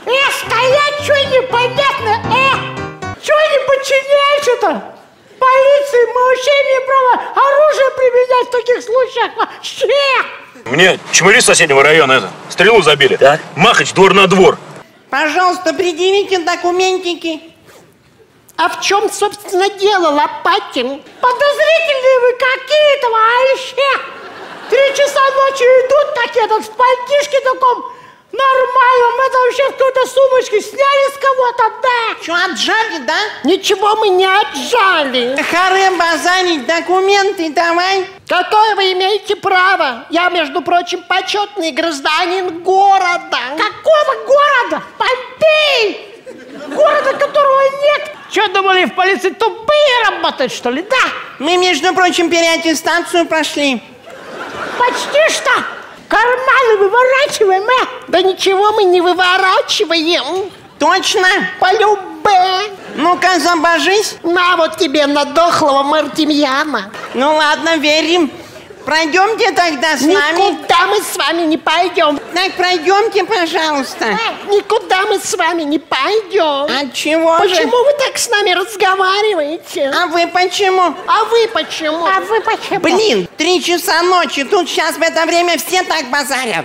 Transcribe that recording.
Стоять, что непонятно? Чего не подчиняешься-то? Полиции мы вообще имеем право оружие применять в таких случаях. Вообще! Мне чмыри с соседнего района стрелу забили. Так. Махач двор на двор. Пожалуйста, предъявите документики. А в чем, собственно, дело, Лопатин? Подозрительные вы какие-то вообще! 3 часа ночи идут такие, в пальтишке таком нормальном. Это вообще в какой-то сумочке сняли с кого-то, да? Что, отжали, да? Ничего мы не отжали. Харе базарить, документы давай. Какое вы имеете право? Я, между прочим, почетный гражданин города. Какого города? Помпей! Города, которого нет. Что, думали, в полиции тупые работают, что ли? Да. Мы, между прочим, переаттестацию прошли. Почти что. Карманы выворачиваем, Да ничего мы не выворачиваем. Точно? Полюбе. Ну-ка, забожись. На вот тебе на дохлого Мартемьяна. Ну ладно, верим. Пройдемте тогда с нами. Никуда мы с вами не пойдем. Так, пройдемте, пожалуйста. Никуда мы с вами не пойдем. А чего же? Почему вы так с нами разговариваете? А вы почему? А вы почему? А вы почему? Блин, 3 часа ночи. Тут сейчас в это время все так базарят.